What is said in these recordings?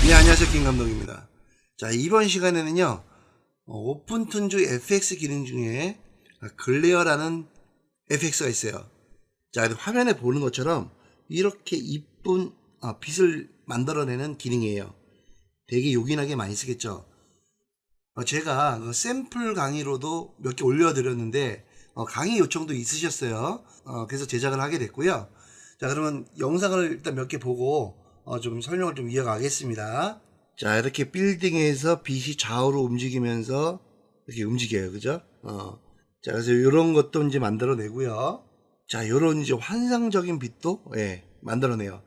네, 안녕하세요. 김 감독입니다. 자, 이번 시간에는요, 오픈툰즈 FX 기능 중에 글레어라는 FX가 있어요. 자, 화면에 보는 것처럼 이렇게 이쁜 빛을 만들어내는 기능이에요. 되게 요긴하게 많이 쓰겠죠. 제가 그 샘플 강의로도 몇 개 올려드렸는데 강의 요청도 있으셨어요. 그래서 제작을 하게 됐고요. 자, 그러면 영상을 일단 몇 개 보고 좀 설명을 좀 이어가겠습니다. 자, 이렇게 빌딩에서 빛이 좌우로 움직이면서 이렇게 움직여요. 그죠? 자, 그래서 이런 것도 이제 만들어내고요. 자, 요런 이제 환상적인 빛도, 예, 만들어내요.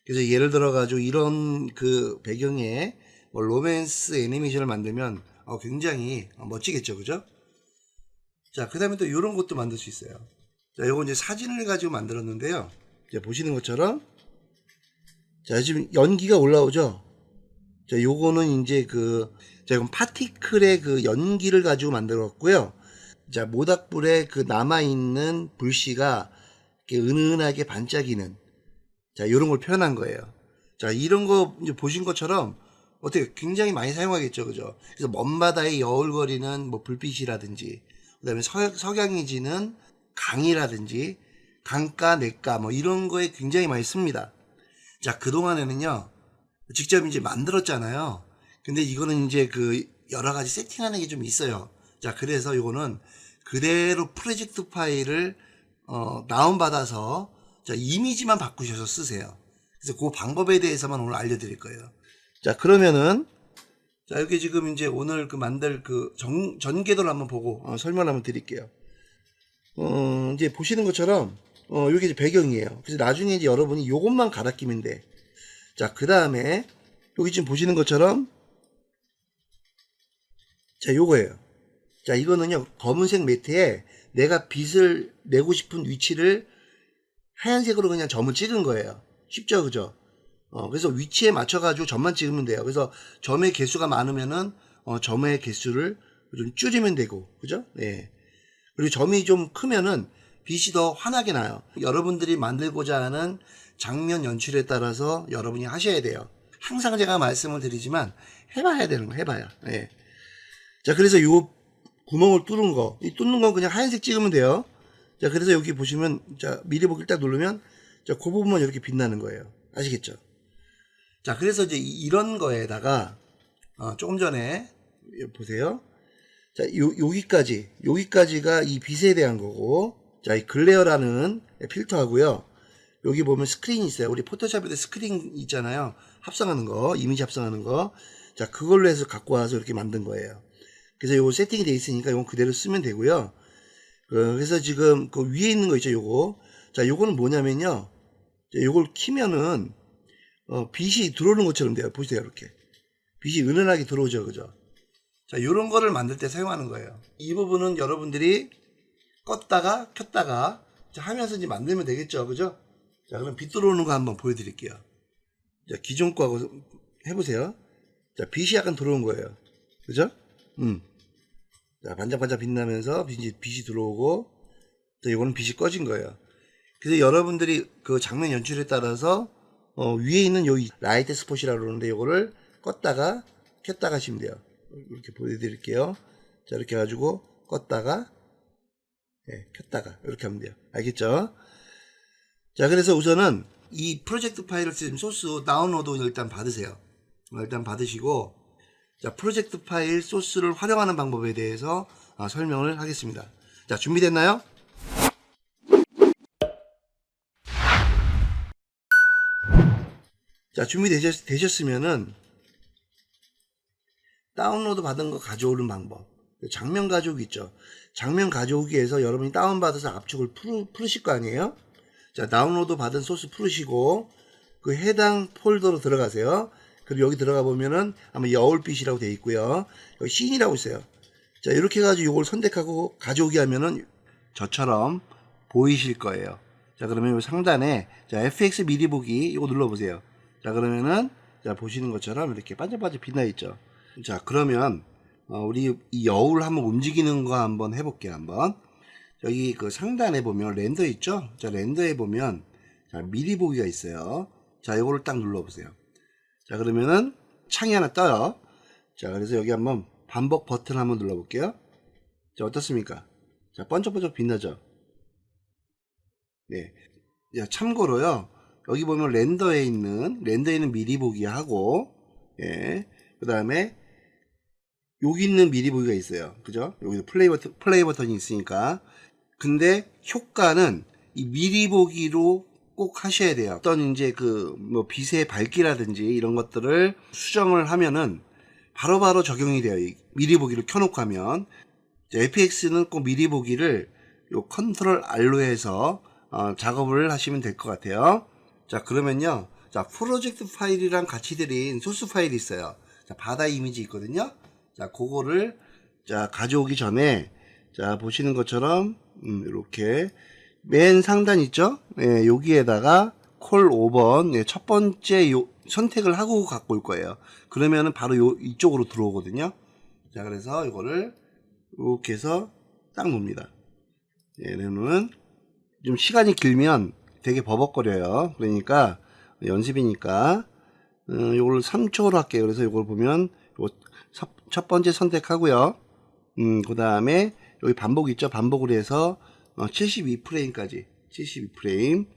그래서 예를 들어가지고 이런 그 배경에 뭐 로맨스 애니메이션을 만들면 굉장히 멋지겠죠. 그죠? 자, 그 다음에 또 이런 것도 만들 수 있어요. 자, 요거 이제 사진을 가지고 만들었는데요. 이제 보시는 것처럼, 자, 지금 연기가 올라오죠? 자, 요거는 이제 자, 이건 파티클의 그 연기를 가지고 만들었고요. 자, 모닥불에 그 남아있는 불씨가 이렇게 은은하게 반짝이는, 자, 요런 걸 표현한 거예요. 자, 이런 거 이제 보신 것처럼 어떻게 굉장히 많이 사용하겠죠. 그죠? 그래서 먼 바다에 여울거리는 뭐 불빛이라든지, 그 다음에 석양이 지는 강이라든지, 강가, 냇가, 뭐 이런 거에 굉장히 많이 씁니다. 자, 그동안에는요, 직접 이제 만들었잖아요. 근데 이거는 이제 여러 가지 세팅하는 게 좀 있어요. 자, 그래서 이거는 그대로 프로젝트 파일을 다운받아서 자, 이미지만 바꾸셔서 쓰세요. 그래서 그 방법에 대해서만 오늘 알려드릴 거예요. 자, 그러면은 자, 여기 지금 이제 오늘 만들 전개도를 한번 보고 설명을 한번 드릴게요. 이제 보시는 것처럼 여기 이제 배경이에요. 그래서 나중에 이제 여러분이 요것만 갈아 끼면 돼. 자, 그 다음에 여기 지금 보시는 것처럼 자, 요거예요. 자, 이거는요, 검은색 매트에 내가 빛을 내고 싶은 위치를 하얀색으로 그냥 점을 찍은 거예요. 쉽죠? 그죠? 그래서 위치에 맞춰가지고 점만 찍으면 돼요. 그래서 점의 개수가 많으면은 점의 개수를 좀 줄이면 되고, 그죠? 네. 그리고 점이 좀 크면은 빛이 더 환하게 나요. 여러분들이 만들고자 하는 장면 연출에 따라서 여러분이 하셔야 돼요. 항상 제가 말씀을 드리지만 해봐야 되는 거 해봐야. 예. 자, 그래서 요 구멍을 뚫은 거, 이 뚫는 건 그냥 하얀색 찍으면 돼요. 자, 그래서 여기 보시면 자, 미리 보기를 딱 누르면 자, 그 부분만 이렇게 빛나는 거예요. 아시겠죠? 자, 그래서 이제 이런 거에다가 조금 전에 보세요. 자, 여기까지가 이 빛에 대한 거고, 자, 이 글레어라는 필터하고요. 여기 보면 스크린이 있어요. 우리 포토샵에도 스크린 있잖아요. 합성하는 거, 이미지 합성하는 거. 자, 그걸로 해서 갖고 와서 이렇게 만든 거예요. 그래서 요거 세팅이 되어 있으니까 요건 그대로 쓰면 되고요. 그래서 지금 그 위에 있는 거 있죠, 요거. 자, 요거는 뭐냐면요. 자, 요걸 키면은, 빛이 들어오는 것처럼 돼요. 보세요, 이렇게. 빛이 은은하게 들어오죠, 그죠? 자, 요런 거를 만들 때 사용하는 거예요. 이 부분은 여러분들이 껐다가 켰다가 하면서 이제 만들면 되겠죠, 그죠? 자, 그럼 빛 들어오는 거 한번 보여드릴게요. 자, 기존 거하고 해보세요. 자, 빛이 약간 들어온 거예요. 그죠? 자, 반짝반짝 빛나면서 빛이 들어오고, 자, 이거는 빛이 꺼진 거예요. 그래서 여러분들이 그 장면 연출에 따라서, 위에 있는 요 라이트 스폿이라고 그러는데, 요거를 껐다가 켰다가 하시면 돼요. 이렇게 보여드릴게요. 자, 이렇게 해가지고, 껐다가, 예, 켰다가, 이렇게 하면 돼요. 알겠죠? 자, 그래서 우선은 이 프로젝트 파일을 지금 소스 다운로드 일단 받으세요. 일단 받으시고, 자, 프로젝트 파일 소스를 활용하는 방법에 대해서 설명을 하겠습니다. 자, 준비됐나요? 자, 준비되셨으면은 다운로드 받은 거 가져오는 방법. 장면 가져오기 있죠. 장면 가져오기에서 여러분이 다운받아서 압축을 풀으실 거 아니에요? 자, 다운로드 받은 소스 풀으시고 그 해당 폴더로 들어가세요. 그리고 여기 들어가 보면은 아마 여울빛이라고 되어 있고요. 여기 씬이라고 있어요. 자, 이렇게 해가지고 이걸 선택하고 가져오기 하면은 저처럼 보이실 거예요. 자, 그러면 이 상단에 자, FX 미리 보기 이거 눌러보세요. 자, 그러면은 자, 보시는 것처럼 이렇게 반짝반짝 빛나 있죠. 자, 그러면 우리 이 여울 한번 움직이는 거 한번 해볼게요. 한번 여기 그 상단에 보면 렌더 있죠. 자, 렌더에 보면 자, 미리 보기가 있어요. 자, 이거를 딱 눌러보세요. 자, 그러면은 창이 하나 떠요. 자, 그래서 여기 한번 반복 버튼 한번 눌러볼게요. 자, 어떻습니까? 자, 번쩍번쩍 빛나죠? 네. 자, 참고로요. 여기 보면 렌더에 있는 미리 보기 하고, 예. 그 다음에 여기 있는 미리 보기가 있어요. 그죠? 여기도 플레이 버튼이 있으니까. 근데 효과는 이 미리 보기로 꼭 하셔야 돼요. 어떤 이제 뭐 빛의 밝기라든지 이런 것들을 수정을 하면은 바로바로 적용이 돼요. 이 미리 보기를 켜놓고 하면. FX는 꼭 미리 보기를 요 컨트롤 R로 해서 작업을 하시면 될 것 같아요. 자, 그러면요. 자, 프로젝트 파일이랑 같이 들인 소스 파일이 있어요. 자, 바다 이미지 있거든요. 자, 그거를 자, 가져오기 전에 자, 보시는 것처럼 이렇게 맨 상단 있죠? 예, 여기에다가 콜 5번 예, 첫 번째 선택을 하고 갖고 올 거예요. 그러면은 바로 이쪽으로 들어오거든요. 자, 그래서 이거를 이렇게 해서 딱 놓습니다. 얘는 좀 시간이 길면 되게 버벅거려요. 그러니까 연습이니까 이걸 3초로 할게요. 그래서 이걸 보면 첫 번째 선택하고요. 그 다음에 여기 반복 있죠? 반복을 해서 72프레임까지 72프레임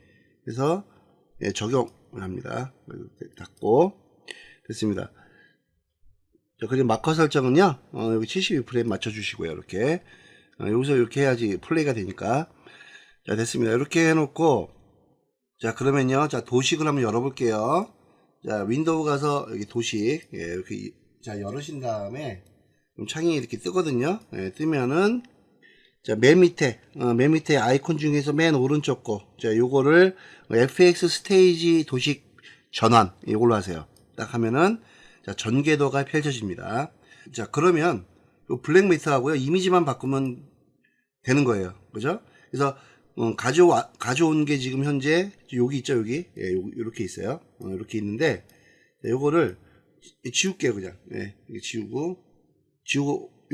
해서 예, 적용을 합니다. 닫고 됐습니다. 자, 그리고 마커 설정은요, 여기 72프레임 맞춰주시고요. 이렇게 여기서 이렇게 해야지 플레이가 되니까. 자, 됐습니다. 이렇게 해놓고 자, 그러면요, 자, 도식을 한번 열어볼게요. 자, 윈도우 가서 여기 도식 예, 이렇게 자, 열으신 다음에 창이 이렇게 뜨거든요. 예, 뜨면은 자, 맨 밑에 아이콘 중에서 맨 오른쪽 거 자, 요거를 FX 스테이지 도식 전환 이걸로 하세요. 딱 하면은 자, 전개도가 펼쳐집니다. 자, 그러면 요 블랙 매트하고요 이미지만 바꾸면 되는 거예요. 그죠? 그래서 가져온 게 지금 현재 여기 있죠, 여기. 예, 요렇게 있어요. 이렇게 있는데 요거를 지울게요, 그냥. 예, 지우고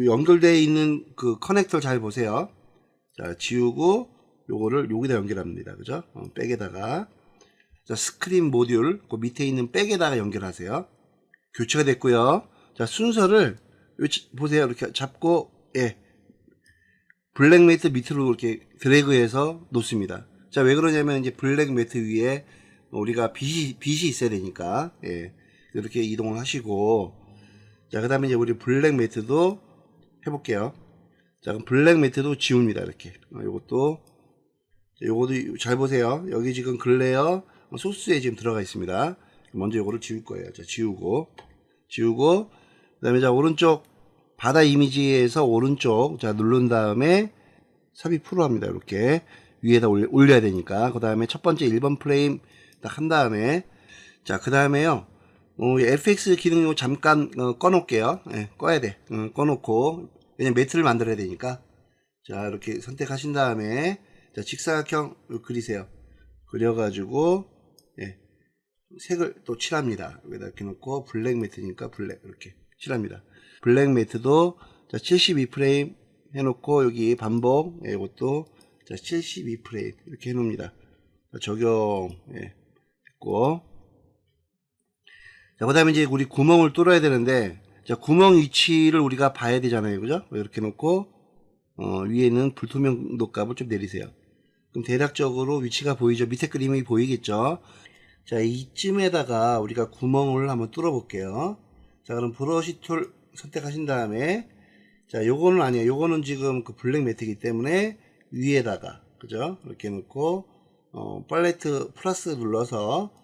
연결되어 있는 그 커넥터 잘 보세요. 자, 지우고 요거를 여기다 연결합니다. 그죠? 백에다가 자, 스크린 모듈 그 밑에 있는 백에다가 연결하세요. 교체가 됐고요. 자, 순서를 보세요. 이렇게 잡고 예. 블랙 매트 밑으로 이렇게 드래그해서 놓습니다. 자, 왜 그러냐면 이제 블랙 매트 위에 우리가 빛이 있어야 되니까 예. 이렇게 이동을 하시고 자, 그 다음에 이제 우리 블랙 매트도 해볼게요. 자, 그럼 블랙 매트도 지웁니다. 이렇게 요것도 잘 보세요. 여기 지금 글레어 소스에 지금 들어가 있습니다. 먼저 요거를 지울 거예요. 자, 지우고 그 다음에 자, 오른쪽 바다 이미지에서 오른쪽 자, 누른 다음에 삽입 프로 합니다. 이렇게 위에다 올려야 되니까. 그 다음에 첫 번째 1번 프레임 딱 한 다음에 자, 그 다음에요. FX 기능 잠깐 꺼놓을게요. 예, 꺼야 돼. 꺼놓고 왜냐면 매트를 만들어야 되니까. 자, 이렇게 선택하신 다음에 자, 직사각형 그리세요. 그려가지고 예, 색을 또 칠합니다. 여기다 이렇게 놓고 블랙 매트니까 블랙 이렇게 칠합니다. 블랙 매트도 자, 72프레임 해놓고 여기 반복 예, 이것도 자, 72프레임 이렇게 해놓습니다. 자, 적용 예, 됐고 자, 그 다음에 이제 우리 구멍을 뚫어야 되는데 자, 구멍 위치를 우리가 봐야 되잖아요. 그죠? 이렇게 놓고 위에는 불투명도 값을 좀 내리세요. 그럼 대략적으로 위치가 보이죠? 밑에 그림이 보이겠죠? 자, 이쯤에다가 우리가 구멍을 한번 뚫어 볼게요. 자, 그럼 브러쉬 툴 선택하신 다음에 자, 요거는 아니에요. 요거는 지금 그 블랙 매트이기 때문에 위에다가 그죠? 이렇게 놓고 팔레트 플러스 눌러서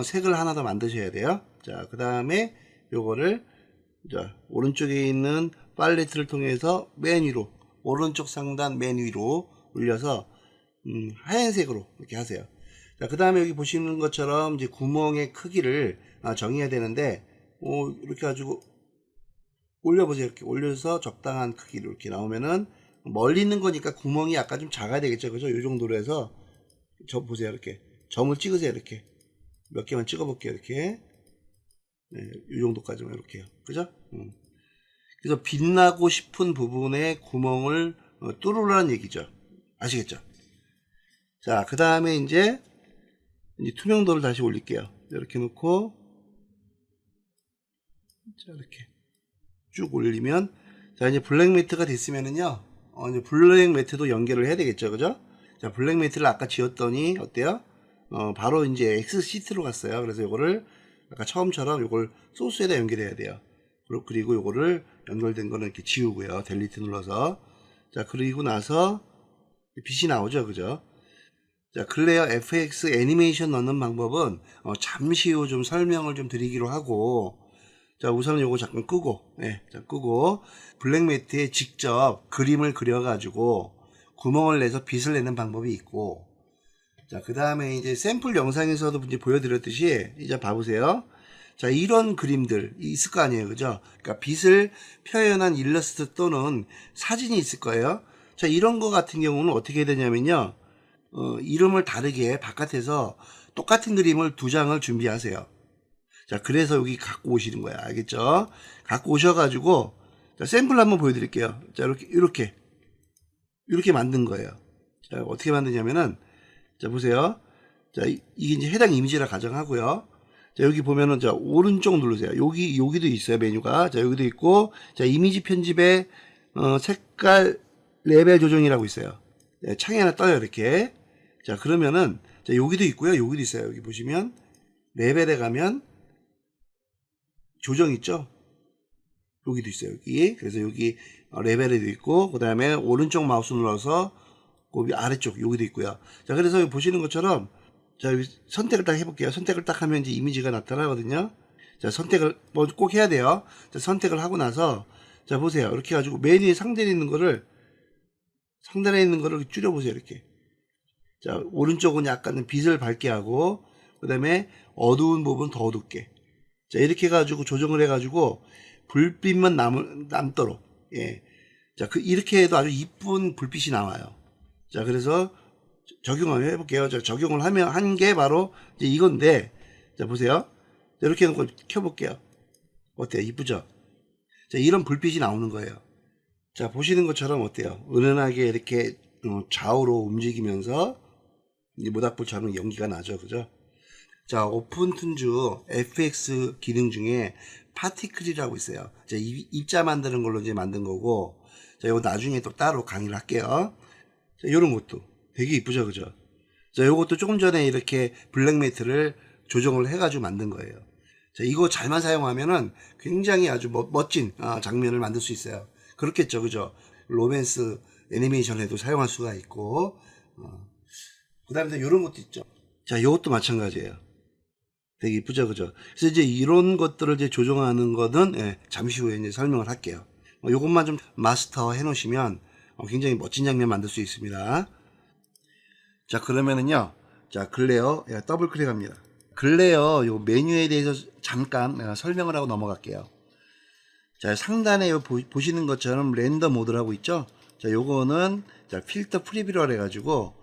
색을 하나 더 만드셔야 돼요. 자, 그 다음에 요거를 자, 오른쪽에 있는 팔레트를 통해서 맨 위로 오른쪽 상단 맨 위로 올려서 하얀색으로 이렇게 하세요. 자, 그 다음에 여기 보시는 것처럼 이제 구멍의 크기를 정해야 되는데 이렇게 가지고 올려보세요. 이렇게 올려서 적당한 크기로 이렇게 나오면은 멀리 있는 거니까 구멍이 약간 좀 작아야 되겠죠. 그죠? 이 정도로 해서 보세요. 이렇게 점을 찍으세요. 이렇게 몇 개만 찍어 볼게요. 이렇게 네, 이 정도까지만 이렇게요. 그죠? 그래서 빛나고 싶은 부분에 구멍을 뚫으라는 얘기죠. 아시겠죠? 자, 그 다음에 이제 투명도를 다시 올릴게요. 이렇게 놓고 자, 이렇게 쭉 올리면, 자, 이제 블랙 매트가 됐으면은요, 이제 블랙 매트도 연결을 해야 되겠죠, 그죠? 자, 블랙 매트를 아까 지웠더니, 어때요? 바로 이제 X 시트로 갔어요. 그래서 요거를, 아까 처음처럼 요걸 소스에다 연결해야 돼요. 그리고 요거를 연결된 거는 이렇게 지우고요. 델리트 눌러서. 자, 그리고 나서, 빛이 나오죠, 그죠? 자, 클레어 FX 애니메이션 넣는 방법은, 잠시 후 좀 설명을 좀 드리기로 하고, 자, 우선 요거 잠깐 끄고, 예, 자, 끄고, 블랙 매트에 직접 그림을 그려가지고 구멍을 내서 빛을 내는 방법이 있고, 자, 그 다음에 이제 샘플 영상에서도 이제 보여드렸듯이, 이제 봐보세요. 자, 이런 그림들 있을 거 아니에요, 그죠? 그러니까 빛을 표현한 일러스트 또는 사진이 있을 거예요. 자, 이런 거 같은 경우는 어떻게 해야 되냐면요, 이름을 다르게 바깥에서 똑같은 그림을 두 장을 준비하세요. 자, 그래서 여기 갖고 오시는 거야. 알겠죠? 갖고 오셔가지고, 자, 샘플 한번 보여드릴게요. 자, 이렇게 만든 거예요. 자, 어떻게 만드냐면은, 자, 보세요. 자, 이게 이제 해당 이미지라 가정하고요. 자, 여기 보면은, 자, 오른쪽 누르세요. 여기도 있어요, 메뉴가. 자, 여기도 있고, 자, 이미지 편집에, 색깔 레벨 조정이라고 있어요. 네, 창이 하나 떠요, 이렇게. 자, 그러면은, 자, 여기도 있고요. 여기도 있어요. 여기 보시면, 레벨에 가면, 조정 있죠? 여기도 있어요, 여기. 그래서 여기 레벨에도 있고, 그 다음에 오른쪽 마우스 눌러서, 그 아래쪽, 여기도 있고요. 자, 그래서 여기 보시는 것처럼, 자, 여기 선택을 딱 해볼게요. 선택을 딱 하면 이제 이미지가 나타나거든요. 자, 선택을 뭐 꼭 해야 돼요. 자, 선택을 하고 나서, 자, 보세요. 이렇게 해가지고 메뉴에 상단에 있는 거를 줄여보세요, 이렇게. 자, 오른쪽은 약간 빛을 밝게 하고, 그 다음에 어두운 부분 더 어둡게. 자, 이렇게 해가지고 조정을 해가지고 불빛만 남도록, 예. 자, 이렇게 해도 아주 이쁜 불빛이 나와요. 자, 그래서 적용을 해볼게요. 자, 적용을 한 게 바로 이제 이건데, 자, 보세요. 자, 이렇게 해놓고 켜볼게요. 어때요? 이쁘죠? 자, 이런 불빛이 나오는 거예요. 자, 보시는 것처럼 어때요? 은은하게 이렇게 좌우로 움직이면서 이제 모닥불처럼 연기가 나죠. 그죠? 자, 오픈툰즈 FX 기능 중에 파티클이라고 있어요. 자, 입자 만드는 걸로 이제 만든 거고, 자, 이거 나중에 또 따로 강의를 할게요. 자, 요런 것도 되게 이쁘죠, 그죠? 자, 요것도 조금 전에 이렇게 블랙 매트를 조정을 해가지고 만든 거예요. 자, 이거 잘만 사용하면은 굉장히 아주 멋진 장면을 만들 수 있어요. 그렇겠죠, 그죠? 로맨스 애니메이션에도 사용할 수가 있고, 그 다음에 요런 것도 있죠. 자, 요것도 마찬가지예요. 되게 이쁘죠, 그죠? 그래서 이제 이런 것들을 이제 조정하는 거는, 예, 잠시 후에 이제 설명을 할게요. 요것만 좀 마스터 해 놓으시면 굉장히 멋진 장면 만들 수 있습니다. 자, 그러면은요, 자, 글레어, 예, 더블 클릭합니다. 글레어 요 메뉴에 대해서 잠깐 설명을 하고 넘어갈게요. 자, 상단에 요 보시는 것처럼 렌더 모드라고 있죠? 자, 요거는, 자, 필터 프리뷰라 해가지고,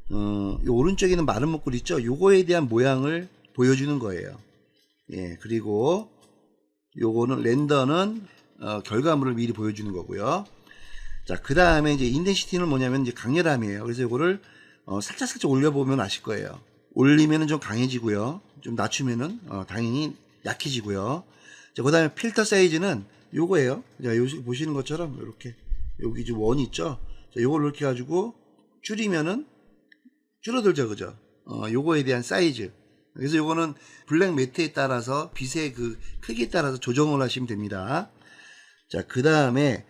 요 오른쪽에 있는 마른 목줄 있죠? 요거에 대한 모양을 보여주는 거예요. 예, 그리고 요거는 렌더는 결과물을 미리 보여주는 거고요. 자, 그 다음에 이제 인덴시티는 뭐냐면 이제 강렬함이에요. 그래서 요거를 살짝 올려보면 아실 거예요. 올리면은 좀 강해지고요. 좀 낮추면은 당연히 약해지고요. 자, 그 다음에 필터 사이즈는 요거예요. 자, 요 보시는 것처럼 이렇게 여기 좀 원 있죠. 자, 요걸 이렇게 가지고 줄이면은 줄어들죠, 그죠? 요거에 대한 사이즈. 그래서 요거는 블랙 매트에 따라서 빛의 그 크기에 따라서 조정을 하시면 됩니다. 자, 그 다음에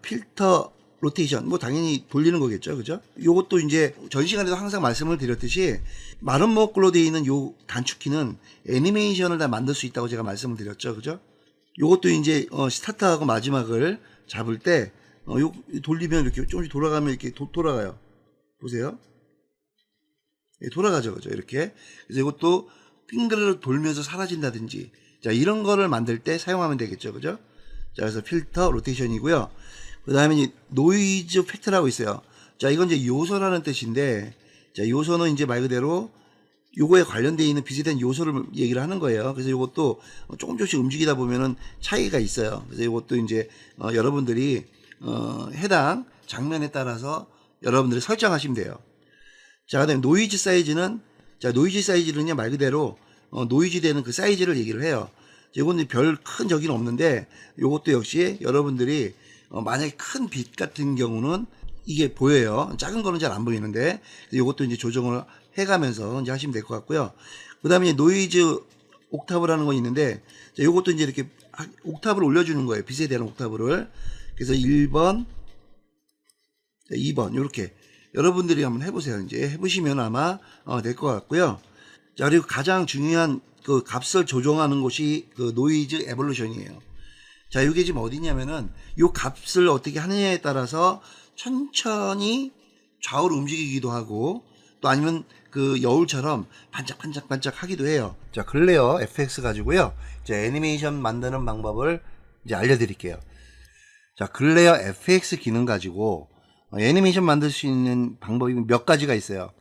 필터 로테이션, 뭐 당연히 돌리는 거겠죠, 그죠? 요것도 이제 전 시간에도 항상 말씀을 드렸듯이 마른 목걸로 되어 있는 요 단축키는 애니메이션을 다 만들 수 있다고 제가 말씀을 드렸죠, 그죠? 요것도 이제 스타트하고 마지막을 잡을 때 요 돌리면 이렇게 조금씩 돌아가면 이렇게 돌아가요. 보세요. 예, 돌아가죠, 그죠? 이렇게. 그래서 이것도 핑크를 돌면서 사라진다든지, 자, 이런 거를 만들 때 사용하면 되겠죠, 그죠? 자, 그래서 필터 로테이션이고요. 그 다음에 이제 노이즈 팩트라고 있어요. 자, 이건 이제 요소라는 뜻인데, 자, 요소는 이제 말 그대로 요거에 관련되어 있는 빛에 대한 요소를 얘기를 하는 거예요. 그래서 이것도 조금씩 움직이다 보면은 차이가 있어요. 그래서 이것도 이제 여러분들이 해당 장면에 따라서 여러분들이 설정하시면 돼요. 자, 그 다음에 노이즈 사이즈는, 자, 노이즈 사이즈는요, 말 그대로 노이즈 되는 그 사이즈를 얘기를 해요. 이거는 별 큰 적이 없는데 요것도 역시 여러분들이 만약에 큰 빛 같은 경우는 이게 보여요. 작은 거는 잘 안 보이는데 요것도 이제 조정을 해가면서 이제 하시면 될 것 같고요. 그 다음에 노이즈 옥타브라는 거 있는데 요것도 이제 이렇게 옥타브를 올려주는 거예요. 빛에 대한 옥타브를. 그래서 1번, 2번 이렇게 여러분들이 한번 해보세요. 이제 해보시면 아마 될 것 같고요. 자, 그리고 가장 중요한 그 값을 조정하는 곳이 그 노이즈 에볼루션이에요. 자, 이게 지금 어디냐면은 요 값을 어떻게 하느냐에 따라서 천천히 좌우로 움직이기도 하고 또 아니면 그 여울처럼 반짝반짝반짝 하기도 해요. 자, 글레어 FX 가지고요. 이제 애니메이션 만드는 방법을 이제 알려드릴게요. 자, 글레어 FX 기능 가지고 애니메이션 만들 수 있는 방법이 몇 가지가 있어요.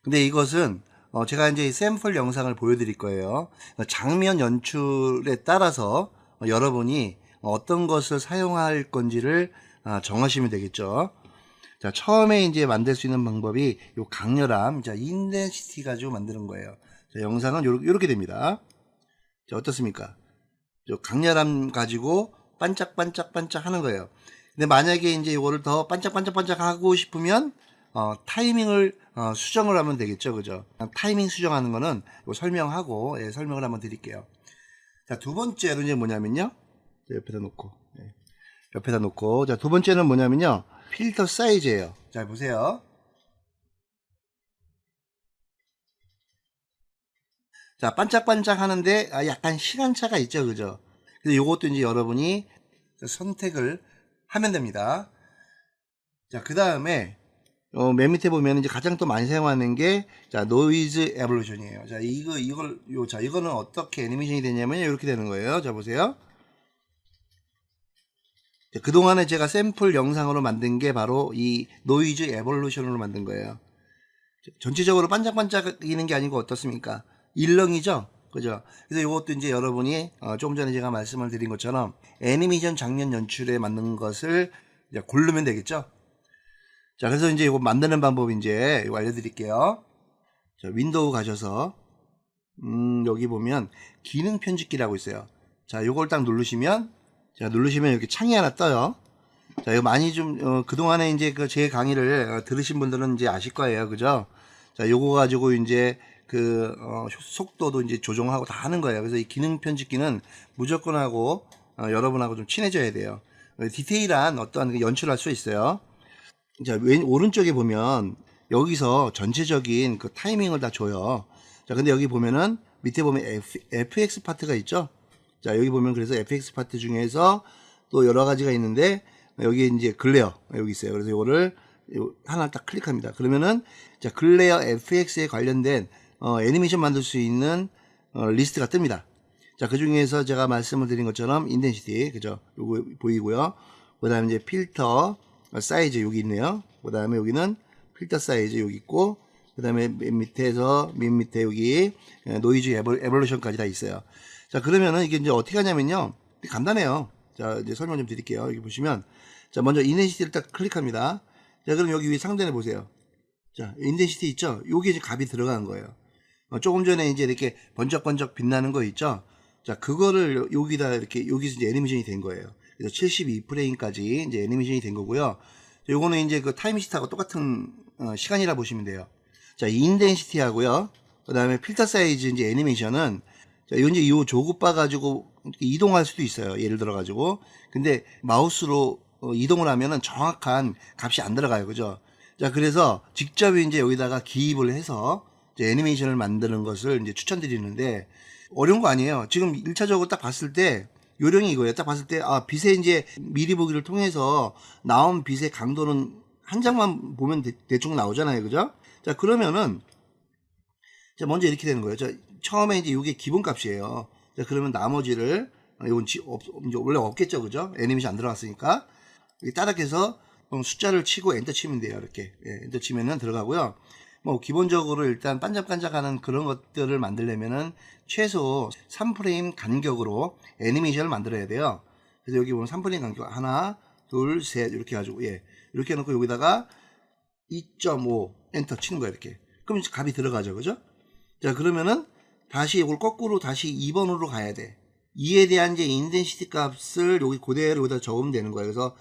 근데 이것은 제가 이제 샘플 영상을 보여드릴 거예요. 장면 연출에 따라서 여러분이 어떤 것을 사용할 건지를 정하시면 되겠죠. 자, 처음에 이제 만들 수 있는 방법이 요 강렬함, 자, 인덴시티 가지고 만드는 거예요. 자, 영상은 요렇게 됩니다. 자, 어떻습니까? 요 강렬함 가지고 반짝반짝반짝 하는 거예요. 근데 만약에 이제 이거를 더 반짝반짝반짝 하고 싶으면 타이밍을 수정을 하면 되겠죠. 그죠? 타이밍 수정하는 거는 설명하고 설명을 한번 드릴게요. 자, 두 번째로 이제 뭐냐면요. 옆에다 놓고. 옆에다 놓고. 자, 두 번째는 뭐냐면요. 필터 사이즈예요. 자, 보세요. 자, 반짝반짝 하는데 약간 시간차가 있죠. 그죠? 그래서 요것도 이제 여러분이 선택을 하면 됩니다. 자, 그 다음에 맨 밑에 보면 이제 가장 또 많이 사용하는 게 자, 노이즈 에볼루션이에요. 자, 이거는 어떻게 애니메이션이 되냐면 이렇게 되는 거예요. 자, 보세요. 그동안에 제가 샘플 영상으로 만든 게 바로 이 노이즈 에볼루션으로 만든 거예요. 전체적으로 반짝반짝이는 게 아니고 어떻습니까? 일렁이죠? 그죠? 그래서 이것도 이제 여러분이 조금 전에 제가 말씀을 드린 것처럼 애니메이션 장면 연출에 맞는 것을 이제 고르면 되겠죠? 자, 그래서 이제 이거 만드는 방법 이제 이거 알려드릴게요. 자, 윈도우 가셔서 여기 보면 기능 편집기라고 있어요. 자, 요걸 딱 누르시면 이렇게 창이 하나 떠요. 자, 이거 많이 좀 그동안에 이제 그 제 강의를 들으신 분들은 이제 아실 거예요. 그죠? 자, 요거 가지고 이제 그 속도도 이제 조정하고 다 하는 거예요. 그래서 이 기능 편집기는 무조건 하고 여러분하고 좀 친해져야 돼요. 디테일한 어떤 연출을 할 수 있어요. 자, 오른쪽에 보면 여기서 전체적인 그 타이밍을 다 줘요. 자, 근데 여기 보면은 밑에 보면 FX 파트가 있죠. 자, 여기 보면 그래서 FX 파트 중에서 또 여러 가지가 있는데 여기 이제 글레어 여기 있어요. 그래서 이거를 하나 딱 클릭합니다. 그러면은 자, 글레어 FX에 관련된 애니메이션 만들 수 있는 리스트가 뜹니다. 자, 그 중에서 제가 말씀을 드린 것처럼 인덴시티, 그죠? 요거 보이고요. 그 다음에 이제 필터 사이즈 여기 있네요. 그 다음에 여기는 필터 사이즈 여기 있고, 그 다음에 맨 밑에 여기 노이즈 에볼루션까지 다 있어요. 자, 그러면은 이게 이제 어떻게 하냐면요. 간단해요. 자, 이제 설명 좀 드릴게요. 여기 보시면, 자, 먼저 인덴시티를 딱 클릭합니다. 자, 그럼 여기 위에 상단에 보세요. 자, 인덴시티 있죠? 요게 이제 값이 들어간 거예요. 조금 전에 이제 이렇게 번쩍번쩍 빛나는 거 있죠? 자, 그거를 여기다 이렇게, 여기서 이제 애니메이션이 된 거예요. 그래서 72프레임까지 이제 애니메이션이 된 거고요. 자, 요거는 이제 그 타임시타하고 똑같은 시간이라 보시면 돼요. 자, 인덴시티 하고요. 그 다음에 필터 사이즈 이제 애니메이션은, 자, 이건 이제 요 조급바 가지고 이동할 수도 있어요. 예를 들어 가지고. 근데 마우스로 이동을 하면은 정확한 값이 안 들어가요. 그죠? 자, 그래서 직접 이제 여기다가 기입을 해서 이제 애니메이션을 만드는 것을 이제 추천드리는데 어려운 거 아니에요. 지금 1차적으로 딱 봤을 때 요령이 이거예요. 딱 봤을 때 빛의 이제 미리 보기를 통해서 나온 빛의 강도는 한 장만 보면 대충 나오잖아요. 그죠? 자, 그러면은 자, 먼저 이렇게 되는 거예요. 자, 처음에 이제 이게 기본 값이에요. 자, 그러면 나머지를 이건 이제 원래 없겠죠. 그죠? 애니메이션 안 들어갔으니까 따닥해서 숫자를 치고 엔터 치면 돼요. 이렇게 엔터 치면은 들어가고요. 뭐 기본적으로 일단 반짝반짝하는 그런 것들을 만들려면은 최소 3프레임 간격으로 애니메이션을 만들어야 돼요. 그래서 여기 보면 3프레임 간격 하나, 둘, 셋 이렇게 해가지고 이렇게 해놓고 여기다가 2.5 엔터 치는 거예요. 이렇게. 그럼 값이 들어가죠. 그죠? 자, 그러면은 다시 이걸 거꾸로 다시 2번으로 가야 돼. 2에 대한 이제 인텐시티 값을 여기 그대로 여기다 적으면 되는 거예요. 그래서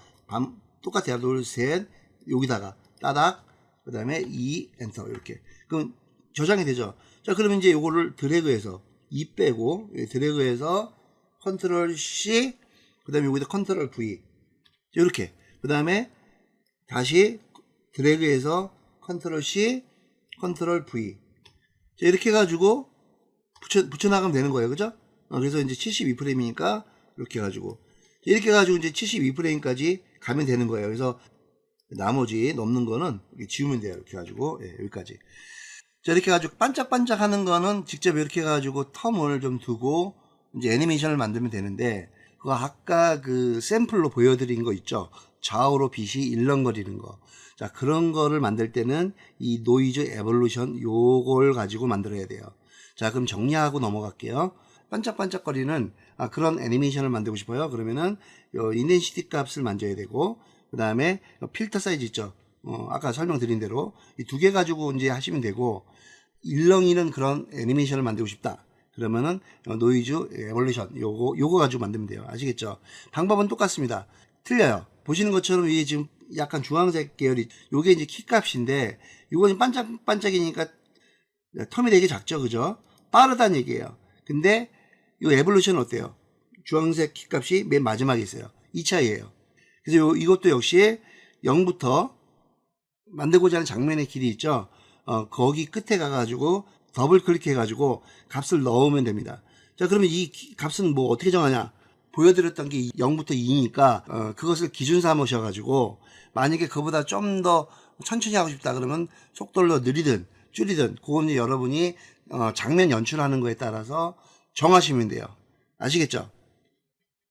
똑같아요. 둘, 셋, 여기다가 따닥, 그 다음에 2 엔터 이렇게. 그럼 저장이 되죠. 자, 그러면 이제 요거를 드래그해서 2 빼고 드래그해서 컨트롤 C, 그 다음에 여기다 컨트롤 V 이렇게. 그 다음에 다시 드래그해서 컨트롤 C, 컨트롤 V. 자, 이렇게 해가지고 붙여나가면 되는 거예요. 그죠? 그래서 이제 72프레임이니까 이렇게 해가지고 이렇게 해가지고 이제 72프레임까지 가면 되는 거예요. 그래서 나머지 넘는 거는 이렇게 지우면 돼요. 이렇게 해가지고 예, 여기까지. 자, 이렇게 해가지고 반짝반짝 하는 거는 직접 이렇게 해가지고 텀을 좀 두고 이제 애니메이션을 만들면 되는데, 그거 아까 그 샘플로 보여드린 거 있죠? 좌우로 빛이 일렁거리는 거. 자, 그런 거를 만들 때는 이 노이즈 에볼루션 요걸 가지고 만들어야 돼요. 자, 그럼 정리하고 넘어갈게요. 반짝반짝거리는 그런 애니메이션을 만들고 싶어요. 그러면은 요 인텐시티 값을 만져야 되고, 그 다음에 필터 사이즈 있죠? 아까 설명드린 대로 이 두 개 가지고 이제 하시면 되고, 일렁이는 그런 애니메이션을 만들고 싶다. 그러면은 노이즈 에볼루션 요거 가지고 만들면 돼요. 아시겠죠? 방법은 똑같습니다. 틀려요. 보시는 것처럼 이게 지금 약간 주황색 계열이, 요게 이제 키 값인데, 요거는 반짝반짝이니까 텀이 되게 작죠. 그죠? 빠르다는 얘기예요. 근데 이 에볼루션은 어때요? 주황색 키 값이 맨 마지막에 있어요. 이 차이예요. 그래서 이것도 역시 0부터 만들고자 하는 장면의 길이 있죠. 거기 끝에 가가지고 더블 클릭해가지고 값을 넣으면 됩니다. 자, 그러면 이 값은 뭐 어떻게 정하냐? 보여드렸던 게 0부터 2니까 그것을 기준 삼으셔가지고, 만약에 그보다 좀 더 천천히 하고 싶다 그러면 속도를 느리든 줄이든 그거는 여러분이 장면 연출하는 거에 따라서 정하시면 돼요. 아시겠죠?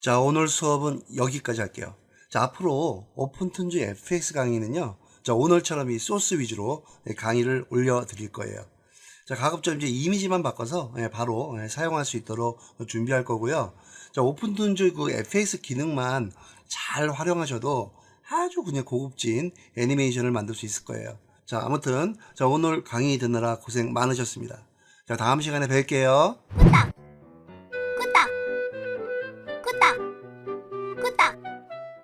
자, 오늘 수업은 여기까지 할게요. 자, 앞으로 오픈툰즈 FX 강의는요, 자, 오늘처럼 이 소스 위주로 강의를 올려드릴 거예요. 자, 가급적 이제 이미지만 바꿔서 바로 사용할 수 있도록 준비할 거고요. 자, 오픈툰즈 그 FX 기능만 잘 활용하셔도 아주 그냥 고급진 애니메이션을 만들 수 있을 거예요. 자, 아무튼 자, 오늘 강의 듣느라 고생 많으셨습니다. 자, 다음 시간에 뵐게요.